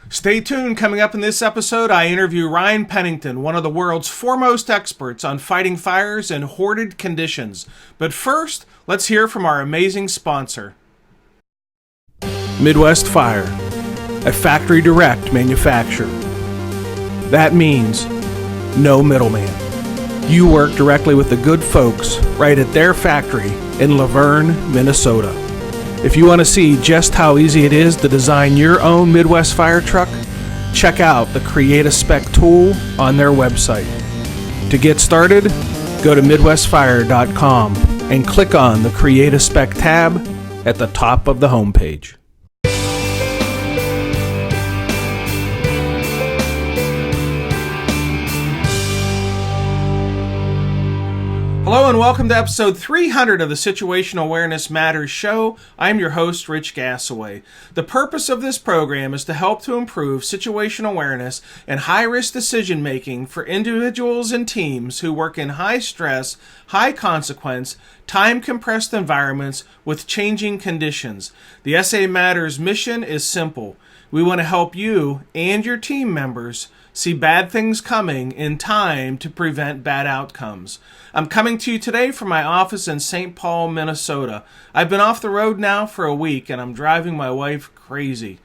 Stay tuned. Coming up in this episode, I interview Ryan Pennington, one of the world's foremost experts on fighting fires in hoarded conditions. But first, let's hear from our amazing sponsor. Midwest Fire, a factory direct manufacturer. That means no middleman. You work directly with the good folks right at their factory in Laverne, Minnesota. If you want to see just how easy it is to design your own Midwest fire truck, check out the Create a Spec tool on their website. To get started, go to MidwestFire.com and click on the Create a Spec tab at the top of the homepage. Hello and welcome to episode 300 of the Situational Awareness Matters show. I'm your host, Rich Gassaway. The purpose of this program is to help to improve situational awareness and high-risk decision-making for individuals and teams who work in high-stress, high-consequence, time-compressed environments with changing conditions. The SA Matters mission is simple. We want to help you and your team members see bad things coming in time to prevent bad outcomes. I'm coming to you today from my office in St. Paul, Minnesota. I've been off the road now for a week, and I'm driving my wife crazy.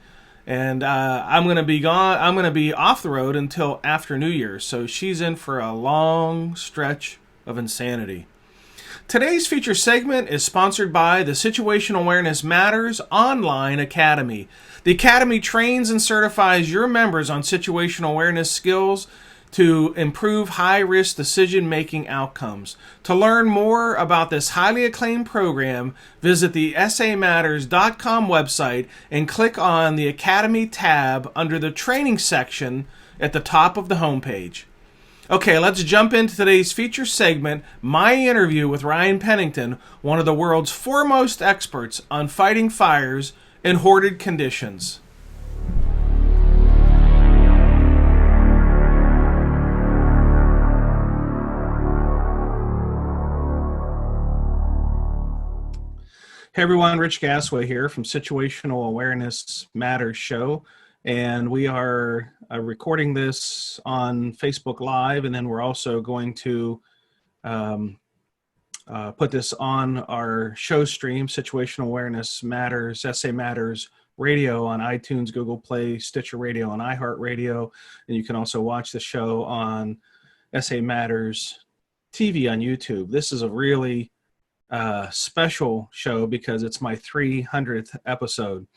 And I'm going to be gone. I'm going to be off the road until after New Year's, so she's in for a long stretch of insanity. Today's feature segment is sponsored by the Situational Awareness Matters Online Academy. The Academy trains and certifies your members on situational awareness skills to improve high-risk decision-making outcomes. To learn more about this highly acclaimed program, visit the samatters.com website and click on the Academy tab under the Training section at the top of the homepage. Okay, let's jump into today's feature segment, my interview with Ryan Pennington, one of the world's foremost experts on fighting fires in hoarded conditions. Hey everyone, Rich Gassaway here from Situational Awareness Matters show. And we are recording this on Facebook Live, and then we're also going to put this on our show stream, Situational Awareness Matters, SA Matters Radio on iTunes, Google Play, Stitcher Radio, and iHeartRadio. And you can also watch the show on SA Matters TV on YouTube. This is a really special show because it's my 300th episode.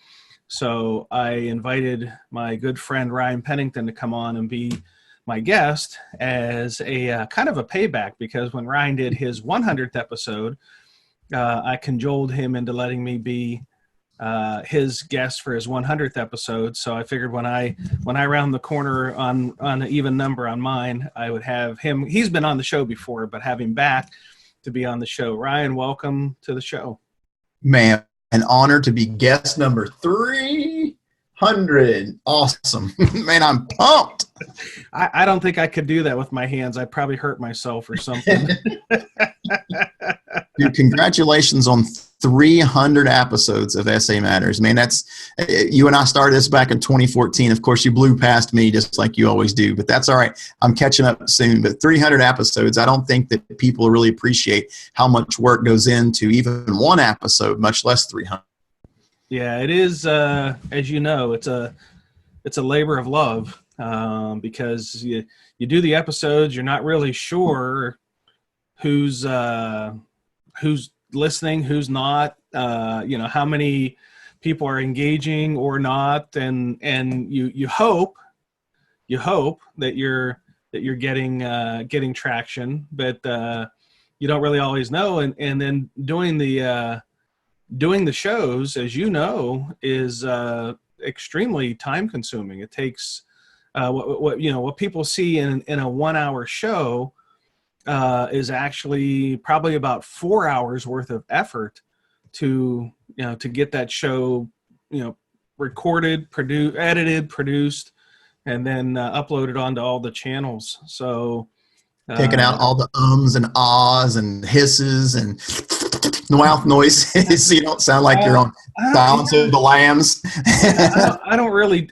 So I invited my good friend Ryan Pennington to come on and be my guest as a kind of a payback, because when Ryan did his 100th episode, I cajoled him into letting me be his guest for his 100th episode. So I figured when I round the corner on an even number on mine, I would have him. He's been on the show before, but have him back to be on the show. Ryan, welcome to the show. Man, an honor to be guest number 300. Awesome. Man, I'm pumped. I don't think I could do that with my hands. I'd probably hurt myself or something. Dude, congratulations on 300 episodes of SA Matters. Man, that's you and I started this back in 2014. Of course, you blew past me just like you always do, but that's all right. I'm catching up soon. But 300 episodes, I don't think that people really appreciate how much work goes into even one episode, much less 300. Yeah, it is. As you know, it's a labor of love because you do the episodes, you're not really sure who's listening, who's not, how many people are engaging or not, and you hope that you're getting traction, but you don't really always know, and then doing the shows, as you know, is extremely time consuming. It takes what people see in a 1 hour show is actually probably about 4 hours worth of effort to get that show, recorded, edited, produced, and then uploaded onto all the channels. So taking out all the ums and ahs and hisses and mouth noise so you don't sound like you're on Silence of the Lambs. I don't really.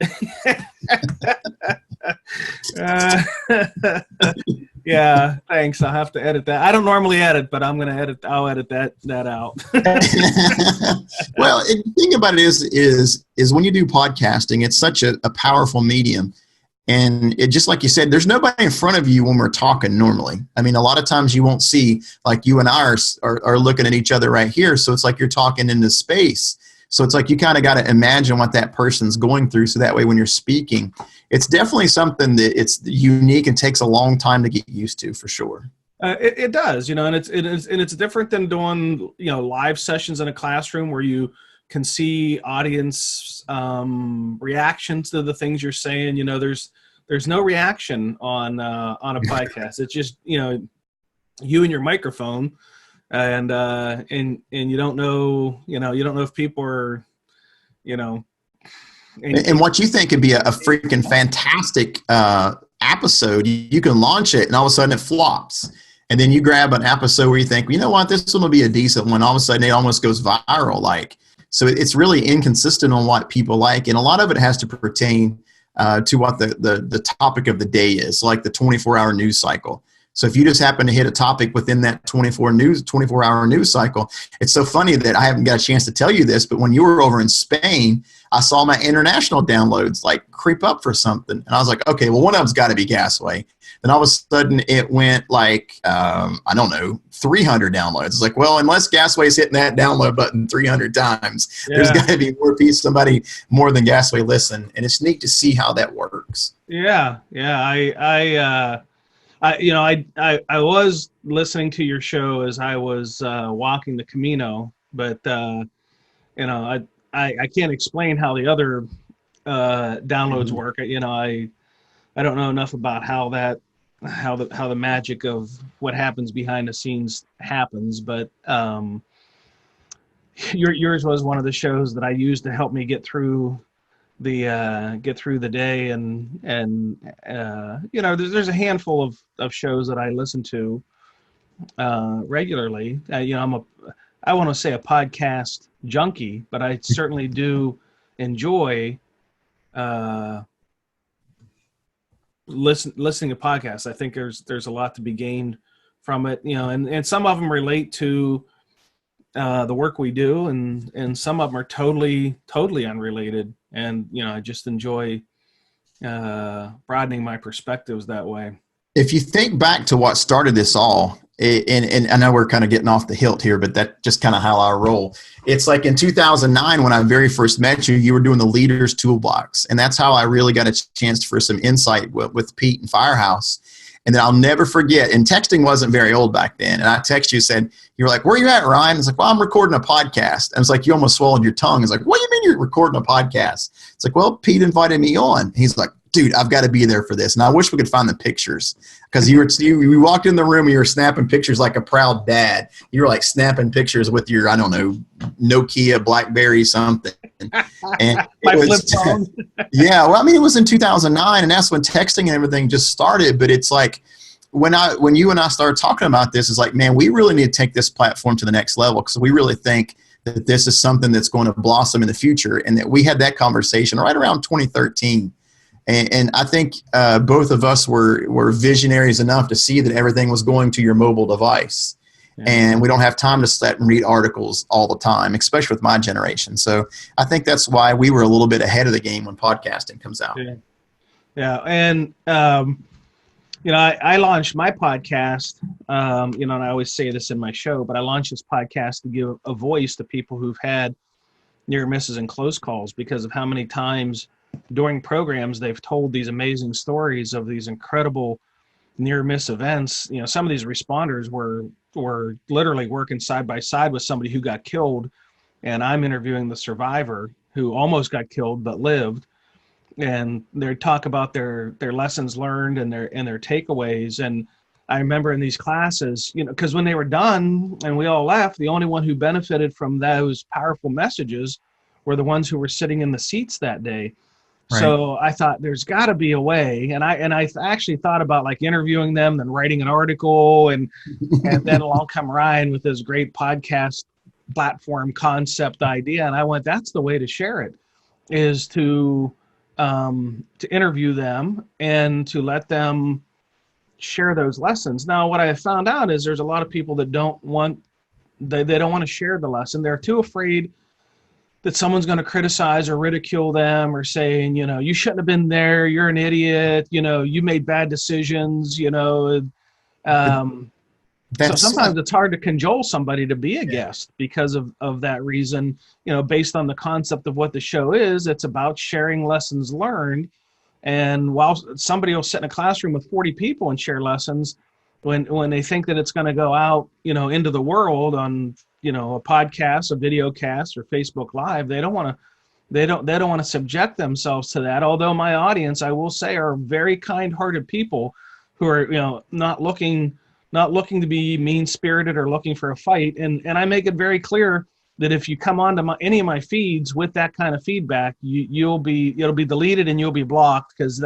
Yeah, thanks. I'll have to edit that. I don't normally edit, but I'm going to edit. I'll edit that out. Well, the thing about it is when you do podcasting, it's such a powerful medium. And it, just like you said, there's nobody in front of you when we're talking normally. I mean, a lot of times you won't see, like you and I are looking at each other right here. So it's like you're talking into space. So it's like you kind of got to imagine what that person's going through. So that way when you're speaking, it's definitely something that it's unique and takes a long time to get used to, for sure. It does, and it's different than doing, live sessions in a classroom where you can see audience reactions to the things you're saying. There's no reaction on a podcast. It's just you and your microphone, and you don't know if people are and what you think could be a freaking fantastic episode, you can launch it and all of a sudden it flops. And then you grab an episode where you think, you know what, this one will be a decent one. All of a sudden it almost goes viral. So it's really inconsistent on what people like. And a lot of it has to pertain to what the topic of the day is, like the 24-hour news cycle. So if you just happen to hit a topic within that 24-hour news cycle, it's so funny that I haven't got a chance to tell you this, but when you were over in Spain, I saw my international downloads creep up for something. And I was like, okay, well, one of them's got to be Gasway. Then all of a sudden it went 300 downloads. It's like, well, unless Gasway's hitting that download button 300 times, there's got to be somebody more than Gasway listen. And it's neat to see how that works. Yeah. I was listening to your show as I was walking the Camino, but I can't explain how the other downloads work. I don't know enough about how the magic of what happens behind the scenes happens, but yours was one of the shows that I used to help me get through the day, and there's a handful of shows that I listen to regularly. I want to say a podcast junkie, but I certainly do enjoy listening to podcasts. I think there's a lot to be gained from it, and some of them relate to the work we do, and some of them are totally unrelated. And, I just enjoy broadening my perspectives that way. If you think back to what started this all, and I know we're kind of getting off the hilt here, but that's just kind of how I roll. It's like in 2009, when I very first met you, you were doing the Leader's Toolbox. And that's how I really got a chance for some insight with Pete and Firehouse. And then I'll never forget, and texting wasn't very old back then. And I text you, said, you were like, where are you at, Ryan? It's like, well, I'm recording a podcast. And it's like, you almost swallowed your tongue. It's like, what do you mean you're recording a podcast? It's like, well, Pete invited me on. He's like, dude, I've got to be there for this. And I wish we could find the pictures, because you walked in the room and you were snapping pictures like a proud dad. You were like snapping pictures with your, I don't know, Nokia, BlackBerry, something. And my flip phone. Yeah, well, I mean, it was in 2009, and that's when texting and everything just started. But it's like when you and I started talking about this, it's like, man, we really need to take this platform to the next level, because we really think that this is something that's going to blossom in the future. And that we had that conversation right around 2013. And I think both of us were visionaries enough to see that everything was going to your mobile device. Yeah. And we don't have time to sit and read articles all the time, especially with my generation. So I think that's why we were a little bit ahead of the game when podcasting comes out. Yeah. And, I launched my podcast, and I always say this in my show, but I launched this podcast to give a voice to people who've had near misses and close calls, because of how many times during programs they've told these amazing stories of these incredible near miss events. Some of these responders were literally working side by side with somebody who got killed, and I'm interviewing the survivor who almost got killed but lived, and they talk about their lessons learned and their takeaways. And I remember in these classes, because when they were done and we all left, the only one who benefited from those powerful messages were the ones who were sitting in the seats that day. Right. So I thought there's got to be a way, and I actually thought about like interviewing them, then writing an article, and then along come Ryan with this great podcast platform concept idea, and I went, that's the way to share it, is to interview them and to let them share those lessons. Now, what I found out is there's a lot of people that don't want to share the lesson. They're too afraid that someone's going to criticize or ridicule them, or saying, you shouldn't have been there. You're an idiot. You made bad decisions. So sometimes it's hard to cajole somebody to be a guest because of that reason, based on the concept of what the show is. It's about sharing lessons learned. And while somebody will sit in a classroom with 40 people and share lessons, when they think that it's going to go out, into the world on, a podcast, a video cast, or Facebook Live, they don't want to subject themselves to that. Although my audience, I will say, are very kind-hearted people who are, not looking to be mean-spirited or looking for a fight. And I make it very clear that if you come onto any of my feeds with that kind of feedback, it'll be deleted and you'll be blocked, because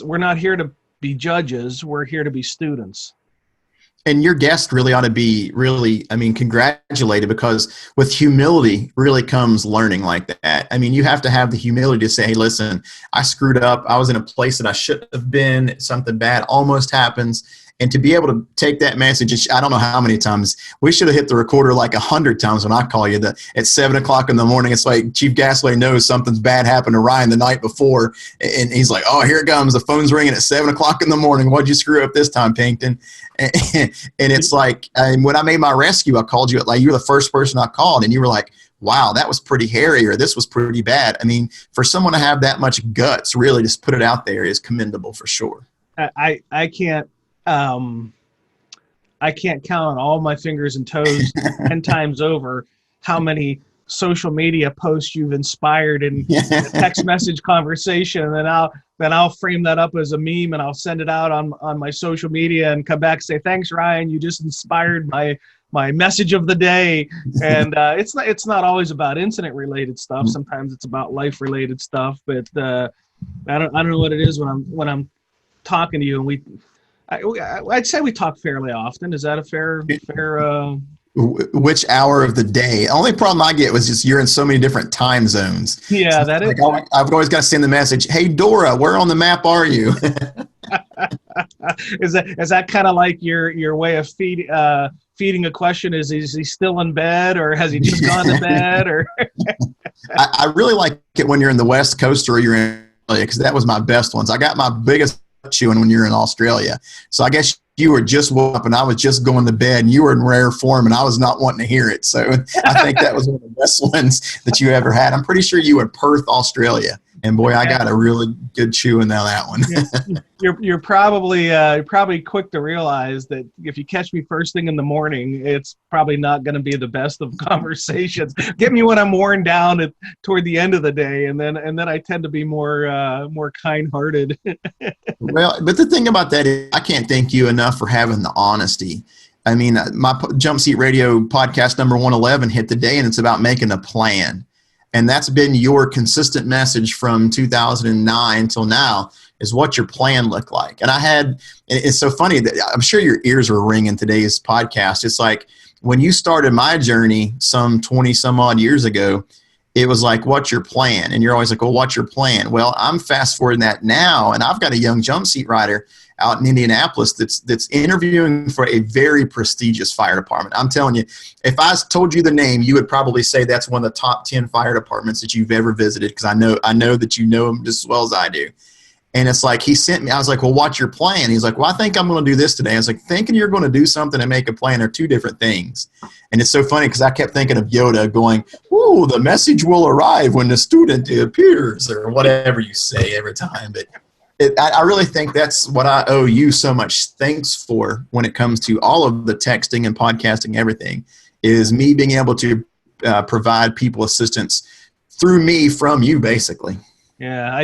we're not here to be judges. We're here to be students. And your guest really ought to be congratulated, because with humility really comes learning like that. You have to have the humility to say, hey, listen, I screwed up. I was in a place that I shouldn't have been. Something bad almost happens. And to be able to take that message, I don't know how many times, we should have hit the recorder like 100 times when I call you at 7 o'clock in the morning. It's like Chief Gasaway knows something's bad happened to Ryan the night before. And he's like, oh, here it comes. The phone's ringing at 7 o'clock in the morning. What'd you screw up this time, Pennington? And it's like, when I made my rescue, I called you you were the first person I called, and you were like, wow, that was pretty hairy, or this was pretty bad. For someone to have that much guts, really just put it out there, is commendable for sure. I can't count on all my fingers and toes 10 times over how many social media posts you've inspired in a text message conversation, and then I'll frame that up as a meme, and I'll send it out on my social media and come back and say, thanks, Ryan, you just inspired my message of the day. And it's not always about incident related stuff. Sometimes it's about life related stuff, but I don't know what it is when I'm talking to you, and I'd say we talk fairly often. Is that a fair? Which hour of the day? The only problem I get was just you're in so many different time zones. Yeah, so that is. I've always got to send the message, hey, Dora, where on the map are you? Is that kind of like your way of feeding a question? Is he still in bed, or has he just gone to bed? Or I really like it when you're in the West Coast or you're in Australia, because that was my best ones. I got my biggest chewing when you're in Australia. So I guess you were just woke up and I was just going to bed, and you were in rare form and I was not wanting to hear it. So I think that was one of the best ones that you ever had. I'm pretty sure you were in Perth, Australia. And boy, I got a really good chewing out of that one. You're probably quick to realize that if you catch me first thing in the morning, it's probably not going to be the best of conversations. Get me when I'm worn down toward the end of the day, and then I tend to be more kind-hearted. Well, but the thing about that is, I can't thank you enough for having the honesty. My Jump Seat Radio podcast number 111 hit the day, and it's about making a plan. And that's been your consistent message from 2009 till now, is what your plan looked like. And it's so funny that I'm sure your ears were ringing today's podcast. It's like when you started my journey some 20 some odd years ago, it was like, what's your plan? And you're always like, well, what's your plan? Well, I'm fast forwarding that now, and I've got a young jump seat rider out in Indianapolis that's interviewing for a very prestigious fire department. I'm telling you, if I told you the name, you would probably say that's one of the top 10 fire departments that you've ever visited, because I know that you know them just as well as I do. And it's like, he sent me, I was like, well, what's your plan? He's like, well, I think I'm going to do this today. I was like, thinking you're going to do something and make a plan are two different things. And it's so funny because I kept thinking of Yoda going, ooh, the message will arrive when the student appears, or whatever you say every time. But I really think that's what I owe you so much thanks for when it comes to all of the texting and podcasting, everything, is me being able to provide people assistance through me from you, basically. Yeah,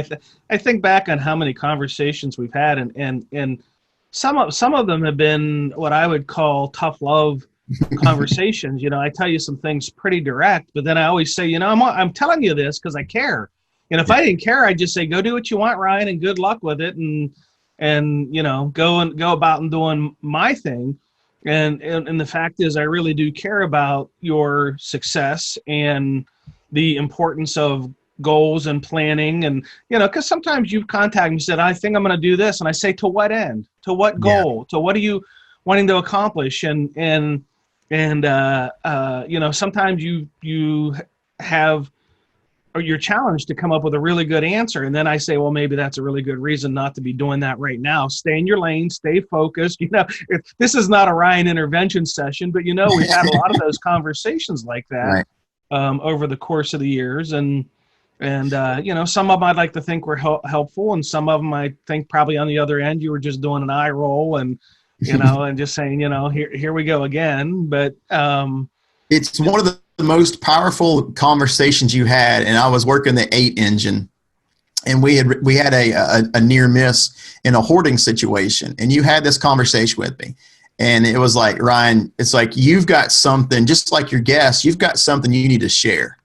I think back on how many conversations we've had, and some of them have been what I would call tough love conversations. I tell you some things pretty direct, but then I always say, I'm telling you this because I care. And if I didn't care, I'd just say, go do what you want, Ryan, and good luck with it. And go about and doing my thing. And the fact is, I really do care about your success and the importance of goals and planning. And, because sometimes you've contacted me and said, I think I'm going to do this. And I say, to what end? To what goal? To what are you wanting to accomplish? And sometimes you have, or you're challenged to come up with a really good answer. And then I say, well, maybe that's a really good reason not to be doing that right now. Stay in your lane, stay focused. This is not a Ryan intervention session, but we've had a lot of those conversations like that over the course of the years. And some of them I'd like to think were helpful, and some of them I think probably on the other end, you were just doing an eye roll and, and just saying, here we go again. But it's one of the most powerful conversations you had, and I was working the 8 engine, and we had a near miss in a hoarding situation, and you had this conversation with me, and it was like, Ryan, it's like, you've got something, just like your guest, you've got something you need to share.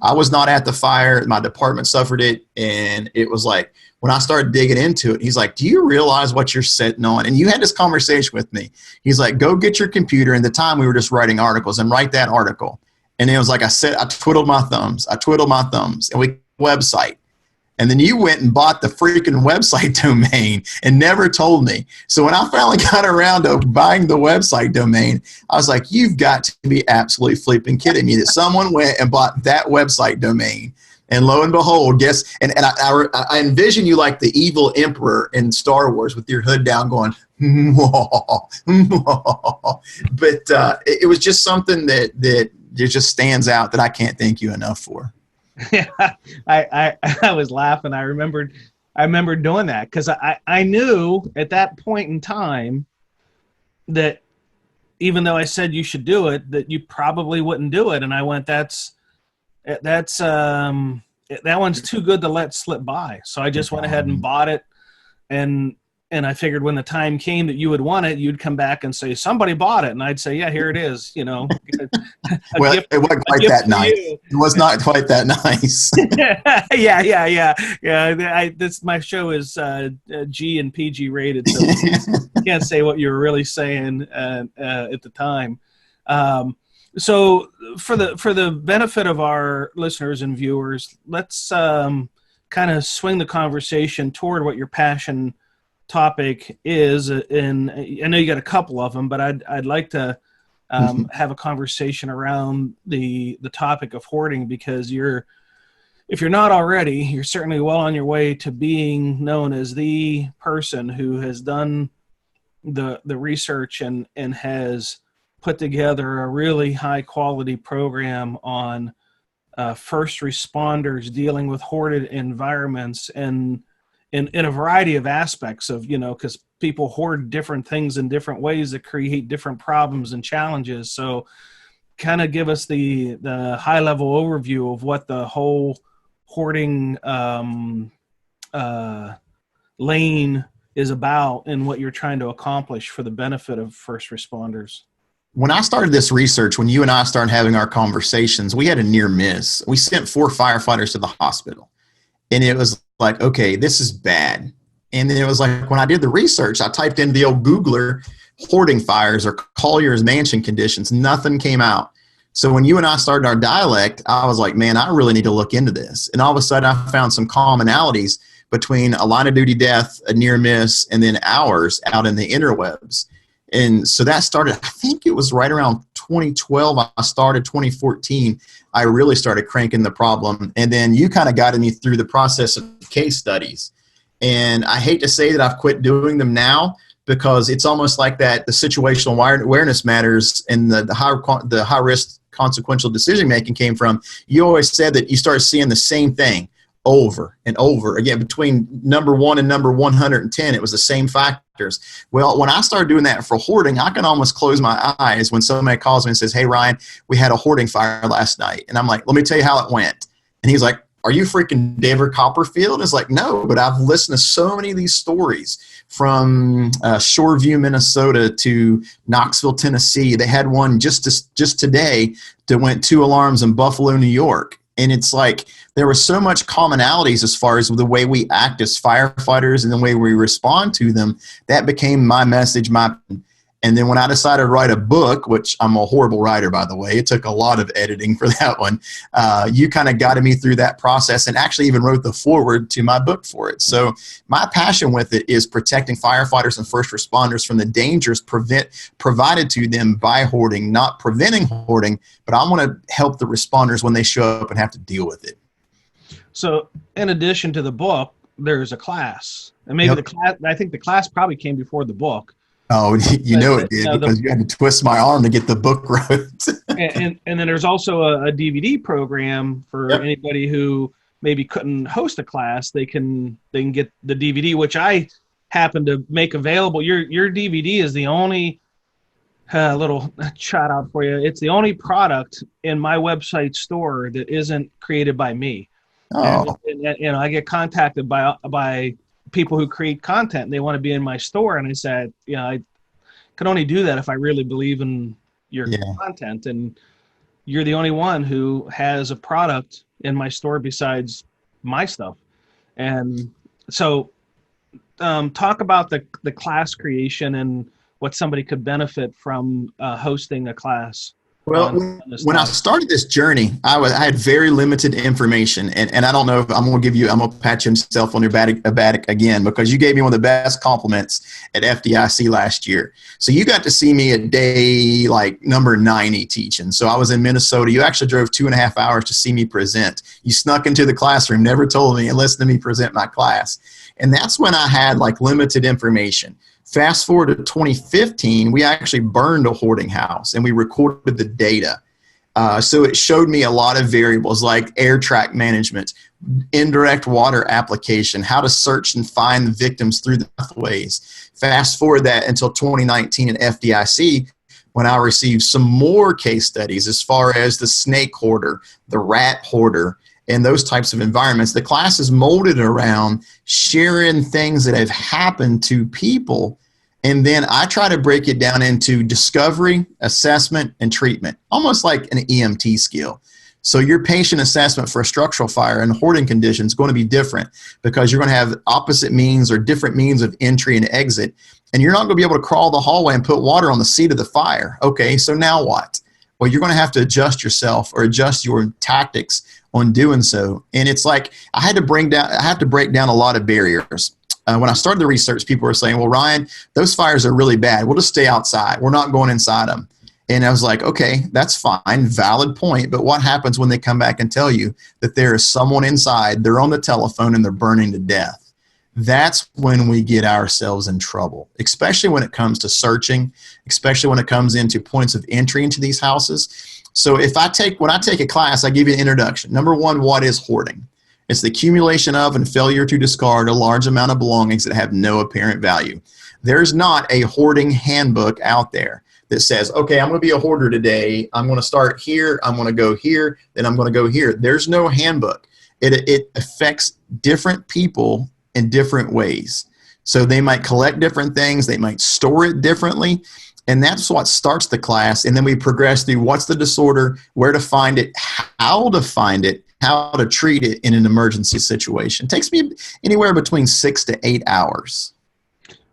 I was not at the fire, my department suffered it, and it was like, when I started digging into it, he's like, do you realize what you're sitting on? And you had this conversation with me. He's like, go get your computer. And at the time we were just writing articles, and write that article. And it was like I said, I twiddled my thumbs, and we website. And then you went and bought the freaking website domain and never told me. So when I finally got around to buying the website domain, I was like, you've got to be absolutely flipping kidding me that someone went and bought that website domain. And lo and behold, guess, and I envision you like the evil emperor in Star Wars with your hood down going, but it was just something that it just stands out that I can't thank you enough for. Yeah, I was laughing. I remember doing that because I knew at that point in time that even though I said you should do it, that you probably wouldn't do it. And I went, that one's too good to let slip by. So I just went ahead and bought it. And I figured when the time came that you would want it, you'd come back and say, somebody bought it. And I'd say, yeah, here it is. Well, it wasn't quite that nice. It was not quite that nice. Yeah. My show is G and PG rated, so you can't say what you were really saying at the time. So for the benefit of our listeners and viewers, let's kind of swing the conversation toward what your passion topic is. And I know you got a couple of them, but I'd like to have a conversation around the topic of hoarding, because if you're not already, you're certainly well on your way to being known as the person who has done the research and has put together a really high quality program on first responders dealing with hoarded environments and in a variety of aspects of, because people hoard different things in different ways that create different problems and challenges. So kind of give us the high level overview of what the whole hoarding lane is about and what you're trying to accomplish for the benefit of first responders. When I started this research, when you and I started having our conversations, we had a near miss. We sent 4 firefighters to the hospital. And it was like, okay, this is bad. And then it was like, when I did the research, I typed in the old Googler, hoarding fires or Collier's mansion conditions. Nothing came out. So when you and I started our dialect, I was like, man, I really need to look into this. And all of a sudden I found some commonalities between a line of duty death, a near miss, and then ours out in the interwebs. And so that started, I think it was right around 2012. I started 2014. I really started cranking the problem. And then you kind of guided me through the process of case studies. And I hate to say that I've quit doing them now, because it's almost like that the situational awareness matters and the high risk consequential decision making came from. You always said that you started seeing the same thing over and over again between number 1 and number 110. It was the same factors. Well, when I started doing that for hoarding, I can almost close my eyes when somebody calls me and says, hey, Ryan, we had a hoarding fire last night. And I'm like, let me tell you how it went. And he's like, are you freaking David Copperfield? And it's like, no, but I've listened to so many of these stories from Shoreview, Minnesota to Knoxville, Tennessee. They had one just today that went 2 alarms in Buffalo, New York. And it's like there was so much commonalities as far as the way we act as firefighters and the way we respond to them. That became my message, and then when I decided to write a book, which I'm a horrible writer, by the way, it took a lot of editing for that one. You kind of guided me through that process and actually even wrote the foreword to my book for it. So my passion with it is protecting firefighters and first responders from the dangers provided to them by hoarding, not preventing hoarding, but I want to help the responders when they show up and have to deal with it. So in addition to the book, there's a class. And maybe the class, I think the class probably came before the book. Oh, you know it did, because you had to twist my arm to get the book wrote. and then there's also a DVD program for anybody who maybe couldn't host a class. They can get the DVD, which I happen to make available. Your DVD is the only little shout out for you. It's the only product in my website store that isn't created by me. Oh, and I get contacted by people who create content and they want to be in my store, and I said, I can only do that if I really believe in your content, and you're the only one who has a product in my store besides my stuff. And so talk about the class creation and what somebody could benefit from hosting a class. Well, when I started this journey, I had very limited information, and I don't know if I'm going to pat yourself on your back again, because you gave me one of the best compliments at FDIC last year. So you got to see me at day like number 90 teaching. So I was in Minnesota. You actually drove 2.5 hours to see me present. You snuck into the classroom, never told me, and listened to me present my class. And that's when I had like limited information. Fast forward to 2015, we actually burned a hoarding house and we recorded the data. So it showed me a lot of variables like air track management, indirect water application, how to search and find the victims through the pathways. Fast forward that until 2019 at FDIC, when I received some more case studies as far as the snake hoarder, the rat hoarder, and those types of environments. The class is molded around sharing things that have happened to people. And then I try to break it down into discovery, assessment, and treatment, almost like an EMT skill. So your patient assessment for a structural fire and hoarding condition is going to be different, because you're going to have opposite means or different means of entry and exit. And you're not going to be able to crawl the hallway and put water on the seat of the fire. Okay, so now what? Well, you're going to have to adjust yourself or adjust your tactics on doing so. And it's like I have to break down a lot of barriers. When I started the research, people were saying, well, Ryan, those fires are really bad. We'll just stay outside. We're not going inside them. And I was like, okay, that's fine. Valid point. But what happens when they come back and tell you that there is someone inside, they're on the telephone and they're burning to death? That's when we get ourselves in trouble, especially when it comes to searching, especially when it comes into points of entry into these houses. So when I take a class, I give you an introduction. Number one, what is hoarding? It's the accumulation of and failure to discard a large amount of belongings that have no apparent value. There's not a hoarding handbook out there that says, okay, I'm going to be a hoarder today. I'm going to start here. I'm going to go here. Then I'm going to go here. There's no handbook. It affects different people in different ways. So they might collect different things. They might store it differently. And that's what starts the class. And then we progress through what's the disorder, where to find it, how to find it, how to treat it in an emergency situation. It takes me anywhere between 6 to 8 hours.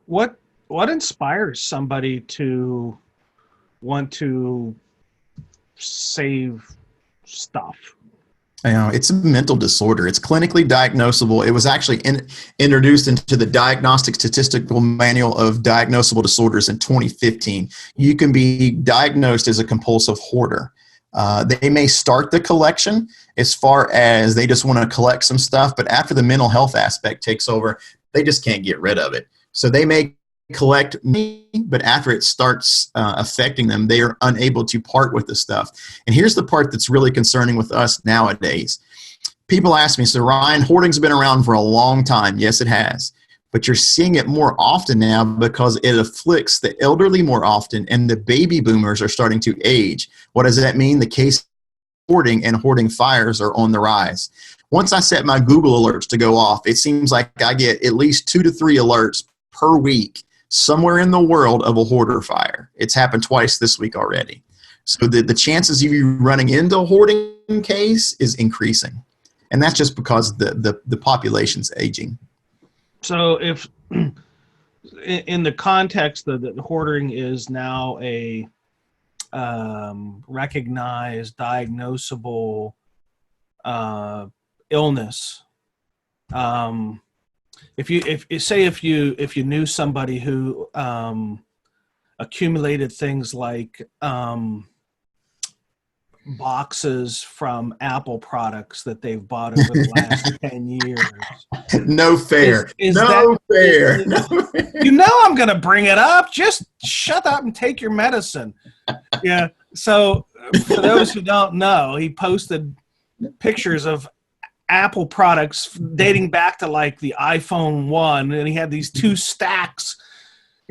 What inspires somebody to want to save stuff? It's a mental disorder. It's clinically diagnosable. It was actually introduced into the Diagnostic Statistical Manual of Diagnosable Disorders in 2015. You can be diagnosed as a compulsive hoarder. They may start the collection as far as they just want to collect some stuff, but after the mental health aspect takes over, they just can't get rid of it. So they may collect, but after it starts affecting them, they are unable to part with the stuff. And here's the part that's really concerning with us nowadays. People ask me, so Ryan, hoarding's been around for a long time. Yes, it has. But you're seeing it more often now because it afflicts the elderly more often, and the baby boomers are starting to age. What does that mean? The case of hoarding and hoarding fires are on the rise. Once I set my Google alerts to go off, it seems like I get at least 2 to 3 alerts per week somewhere in the world of a hoarder fire. It's happened twice this week already. So the chances of you running into a hoarding case is increasing. And that's just because the population's aging. So if in the context that hoarding is now a recognized, diagnosable illness, if you knew somebody who accumulated things like boxes from Apple products that they've bought over the last 10 years. No fair. No fair. You know I'm going to bring it up. Just shut up and take your medicine. Yeah. So for those who don't know, he posted pictures of Apple products dating back to like the iPhone 1, and he had these 2 stacks.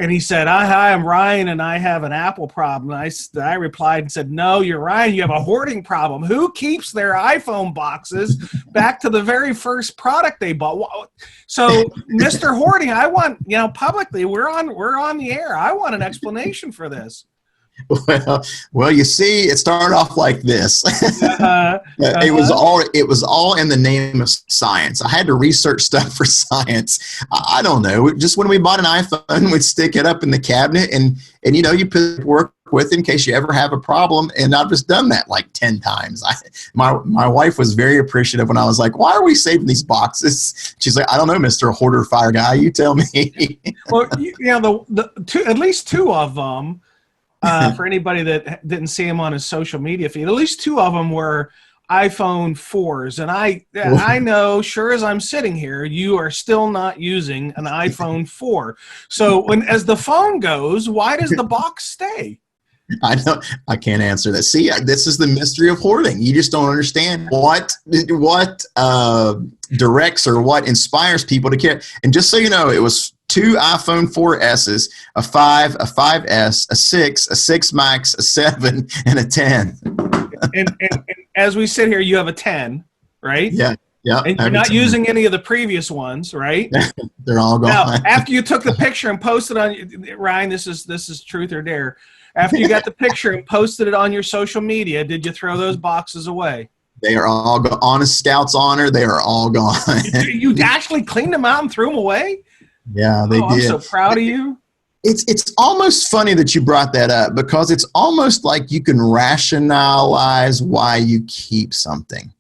And he said, hi, I'm Ryan, and I have an Apple problem. I replied and said, no, you're Ryan, you have a hoarding problem. Who keeps their iPhone boxes back to the very first product they bought? So, Mr. Hoarding, I want, publicly, we're on the air. I want an explanation for this. Well, you see, it started off like this. It was all in the name of science. I had to research stuff for science. I don't know. Just when we bought an iPhone, we'd stick it up in the cabinet, and you put work with in case you ever have a problem. And I've just done that like 10 times. My wife was very appreciative when I was like, "Why are we saving these boxes?" She's like, "I don't know, Mr. Hoarder Fire Guy. You tell me." Well, at least 2 of them. For anybody that didn't see him on his social media feed, at least 2 of them were iPhone 4s. And I know, sure as I'm sitting here, you are still not using an iPhone 4. So as the phone goes, why does the box stay? I can't answer that. See, this is the mystery of hoarding. You just don't understand what directs or what inspires people to care. And just so you know, it was 2 iPhone 4S's, a 5, a 5S, a 6, a 6 Max, a 7, and a 10. And as we sit here, you have a 10, right? Yeah. And you're not using any of the previous ones, right? They're all gone. Now, after you took the picture and posted on Ryan, this is truth or dare. After you got the picture and posted it on your social media, did you throw those boxes away? They are all gone. On a Scout's honor, they are all gone. You actually cleaned them out and threw them away? Yeah, they did. I'm so proud of you. It's almost funny that you brought that up, because it's almost like you can rationalize why you keep something.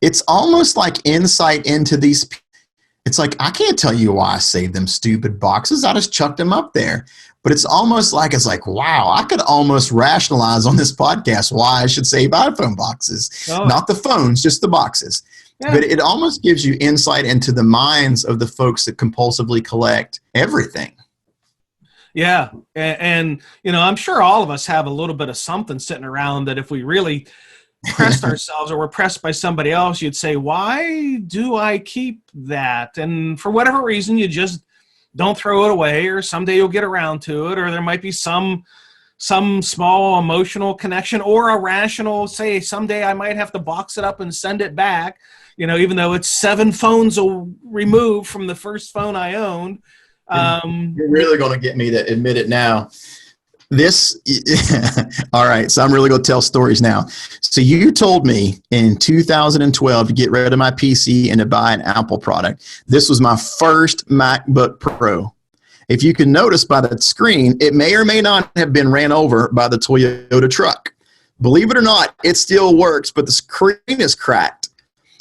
It's almost like insight into these. It's like, I can't tell you why I saved them stupid boxes. I just chucked them up there. But it's almost like, wow, I could almost rationalize on this podcast why I should save iPhone boxes. Oh. Not the phones, just the boxes. Yeah. But it almost gives you insight into the minds of the folks that compulsively collect everything. Yeah. And I'm sure all of us have a little bit of something sitting around that if we really pressed ourselves or were pressed by somebody else, you'd say, why do I keep that? And for whatever reason, you just don't throw it away, or someday you'll get around to it, or there might be some small emotional connection, or a rational, say, someday I might have to box it up and send it back, even though it's 7 phones removed from the first phone I owned. You're really going to get me to admit it now. All right, so I'm really going to tell stories now. So you told me in 2012 to get rid of my PC and to buy an Apple product. This was my first MacBook Pro. If you can notice by the screen, it may or may not have been ran over by the Toyota truck. Believe it or not, it still works, but the screen is cracked.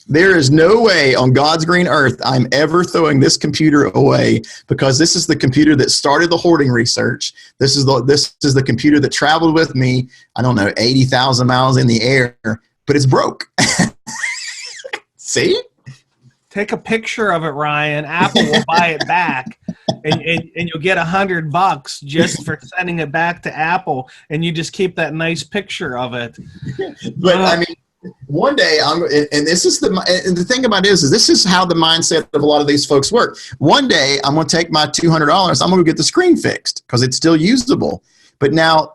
There is no way on God's green earth I'm ever throwing this computer away, because this is the computer that started the hoarding research. This is the computer that traveled with me, 80,000 miles in the air, but it's broke. See? Take a picture of it, Ryan. Apple will buy it back, and you'll get $100 just for sending it back to Apple, and you just keep that nice picture of it. But one day, and the thing about it is this is how the mindset of a lot of these folks work. One day, I'm going to take my $200. I'm going to get the screen fixed because it's still usable. But now,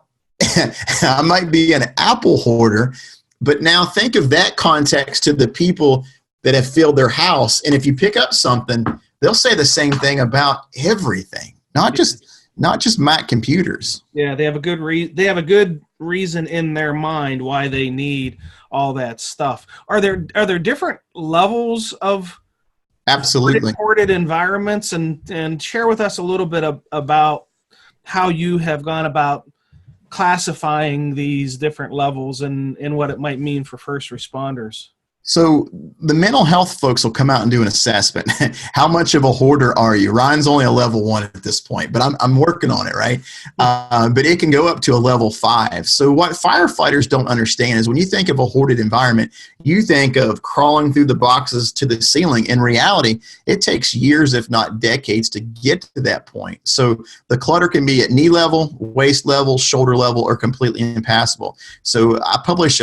I might be an Apple hoarder. But now, think of that context to the people that have filled their house. And if you pick up something, they'll say the same thing about everything, not just not just Mac computers. Yeah, they have a good reason in their mind why they need all that stuff. Are there different levels of Absolutely. hoarded environments, and share with us a little bit about how you have gone about classifying these different levels and what it might mean for first responders? So the mental health folks will come out and do an assessment. How much of a hoarder are you? Ryan's only a level 1 at this point, but I'm working on it, right? But it can go up to a level 5. So what firefighters don't understand is when you think of a hoarded environment, you think of crawling through the boxes to the ceiling. In reality, it takes years, if not decades, to get to that point. So the clutter can be at knee level, waist level, shoulder level, or completely impassable. So I publish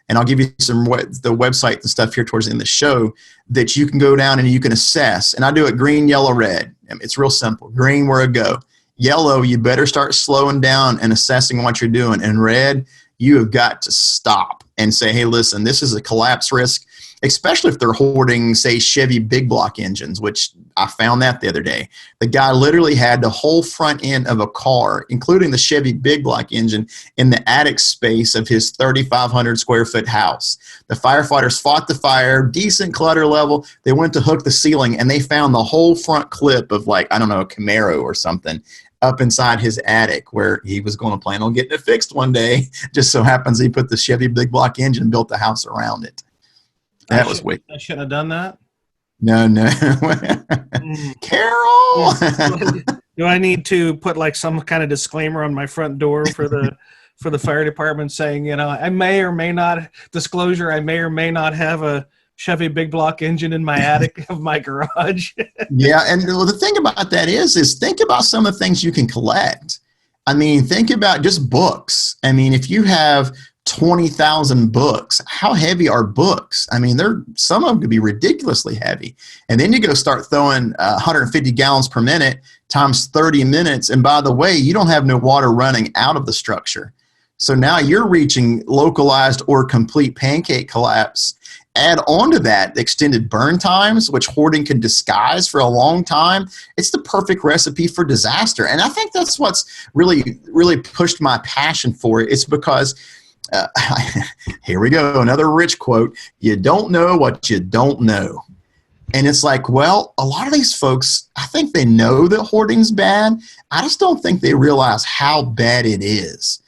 and I'll give you the website and stuff here towards the end of the show that you can go down and you can assess. And I do it green, yellow, red. It's real simple. Green, where it go. Yellow, you better start slowing down and assessing what you're doing. And red, you have got to stop and say, hey, listen, this is a collapse risk, especially if they're hoarding, say, Chevy big block engines, which I found that the other day. The guy literally had the whole front end of a car, including the Chevy big block engine, in the attic space of his 3,500 square foot house. The firefighters fought the fire, decent clutter level. They went to hook the ceiling, and they found the whole front clip of, like, I don't know, a Camaro or something up inside his attic where he was going to plan on getting it fixed one day. Just so happens he put the Chevy big block engine and built the house around it. That was wicked. I shouldn't have done that. No. Carol! Do I need to put like some kind of disclaimer on my front door for the fire department saying, I may or may not have a Chevy big block engine in my attic of my garage? Yeah, and the thing about that is think about some of the things you can collect. I mean, think about just books. I mean, if you have 20,000 books, how heavy are books? I mean, some of them could be ridiculously heavy. And then you go start throwing 150 gallons per minute times 30 minutes. And by the way, you don't have no water running out of the structure. So now you're reaching localized or complete pancake collapse. Add on to that extended burn times, which hoarding can disguise for a long time. It's the perfect recipe for disaster. And I think that's what's really, really pushed my passion for it. It's because here we go, another Rich quote, you don't know what you don't know. And it's like, well, a lot of these folks, I think they know that hoarding's bad. I just don't think they realize how bad it is.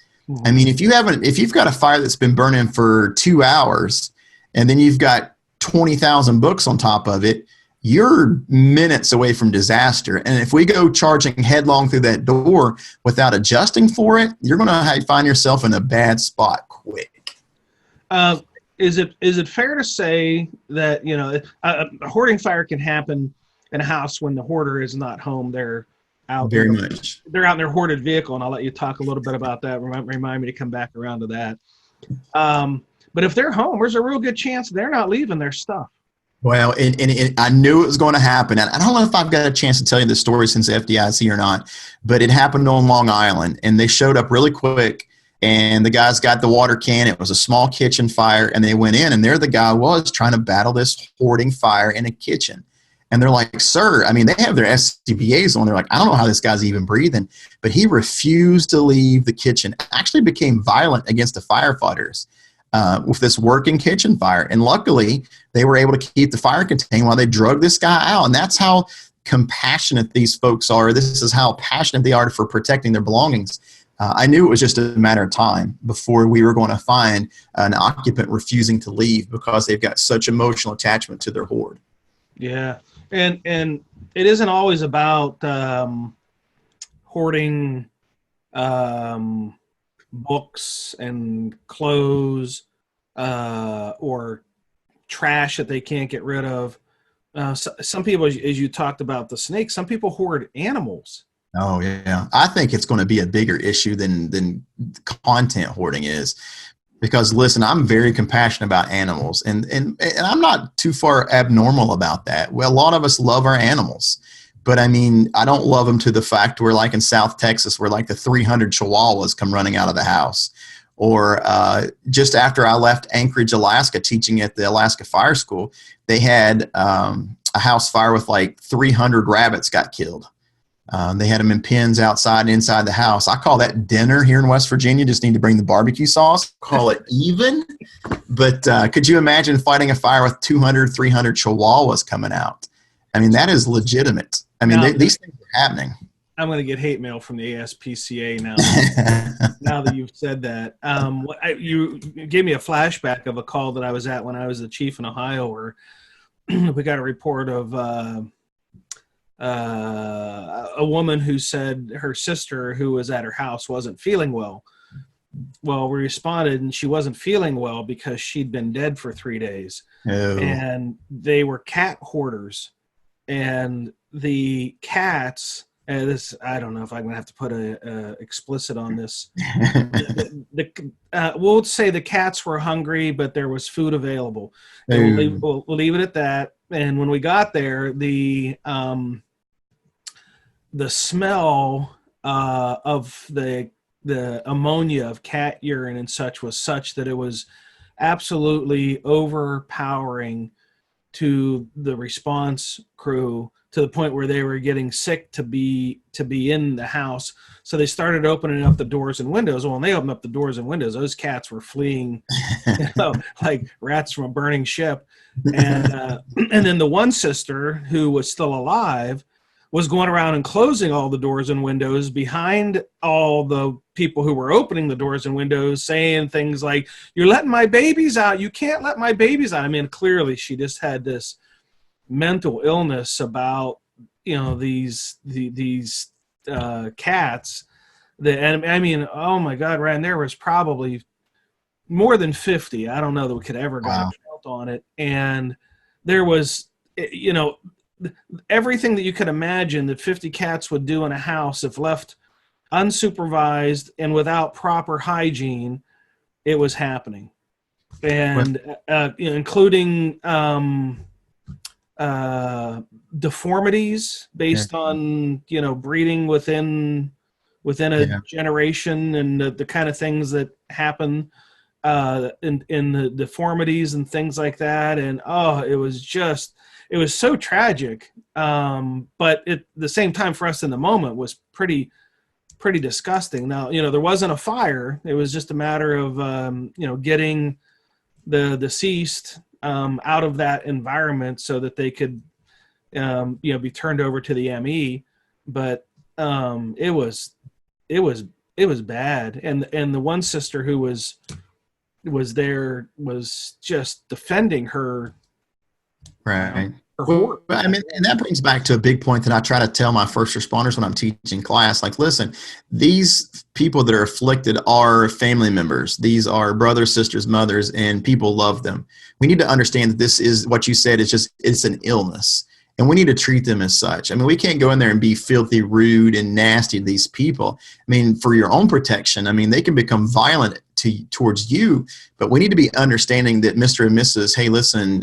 I mean, if you've got a fire that's been burning for 2 hours and then you've got 20,000 books on top of it, you're minutes away from disaster. And if we go charging headlong through that door without adjusting for it, you're going to find yourself in a bad spot quick. Is it fair to say that a hoarding fire can happen in a house when the hoarder is not home? They're out very much. They're out in their hoarded vehicle, and I'll let you talk a little bit about that. Remind me to come back around to that. But if they're home, there's a real good chance they're not leaving their stuff. Well, and I knew it was going to happen. And I don't know if I've got a chance to tell you the story since FDIC or not, but it happened on Long Island, and they showed up really quick, and the guys got the water can. It was a small kitchen fire, and they went in, and there the guy was trying to battle this hoarding fire in a kitchen. And they're like, sir, I mean, they have their SCBAs on. They're like, I don't know how this guy's even breathing. But he refused to leave the kitchen, actually became violent against the firefighters. With this working kitchen fire. And luckily, they were able to keep the fire contained while they drug this guy out. And that's how compassionate these folks are. This is how passionate they are for protecting their belongings. I knew it was just a matter of time before we were going to find an occupant refusing to leave because they've got such emotional attachment to their hoard. Yeah. And it isn't always about hoarding books and clothes or trash that they can't get rid of. Some people, as you talked about the snakes, some people hoard animals. Oh, yeah. I think it's going to be a bigger issue than content hoarding is. Because, listen, I'm very compassionate about animals, and I'm not too far abnormal about that. Well, a lot of us love our animals. But, I mean, I don't love them to the fact where, like in South Texas, where like the 300 chihuahuas come running out of the house. Or just after I left Anchorage, Alaska, teaching at the Alaska Fire School, they had a house fire with like 300 rabbits got killed. They had them in pens outside and inside the house. I call that dinner here in West Virginia. Just need to bring the barbecue sauce. Call it even. But could you imagine fighting a fire with 200, 300 chihuahuas coming out? I mean, that is legitimate. I mean, these things are happening. I'm going to get hate mail from the ASPCA now. Now that you've said that, you gave me a flashback of a call that I was at when I was the chief in Ohio, where we got a report of a woman who said her sister, who was at her house, wasn't feeling well. Well, we responded, and she wasn't feeling well because she'd been dead for 3 days. Oh. And they were cat hoarders, and the cats. I don't know if I'm going to have to put a explicit on this. We'll say the cats were hungry, but there was food available. We'll leave it at that. And when we got there, the smell of the ammonia of cat urine and such was such that it was absolutely overpowering to the response crew, to the point where they were getting sick to be in the house. So they started opening up the doors and windows. Well, when they opened up the doors and windows, those cats were fleeing, like rats from a burning ship. And then the one sister, who was still alive, was going around and closing all the doors and windows behind all the people who were opening the doors and windows, saying things like, "You're letting my babies out. You can't let my babies out." I mean, clearly she just had this mental illness about, these cats. And I mean, oh my God, Ryan, there was probably more than 50. I don't know that we could ever get a count on it. And there was, everything that you could imagine that 50 cats would do in a house if left unsupervised and without proper hygiene, it was happening. And including deformities based on breeding within a generation, and the kind of things that happen in the deformities and things like that. And it was so tragic, but at the same time, for us in the moment, was pretty disgusting. Now, there wasn't a fire. It was just a matter of getting the deceased out of that environment so that they could be turned over to the ME. But it was bad. And the one sister who was there was just defending her. Right. Well, I mean, and that brings back to a big point that I try to tell my first responders when I'm teaching class. Like, listen, these people that are afflicted are family members. These are brothers, sisters, mothers, and people love them. We need to understand that this is what you said. It's an illness, and we need to treat them as such. I mean, we can't go in there and be filthy, rude, and nasty to these people. I mean, for your own protection, I mean, they can become violent towards you, but we need to be understanding that Mr. and Mrs., hey, listen,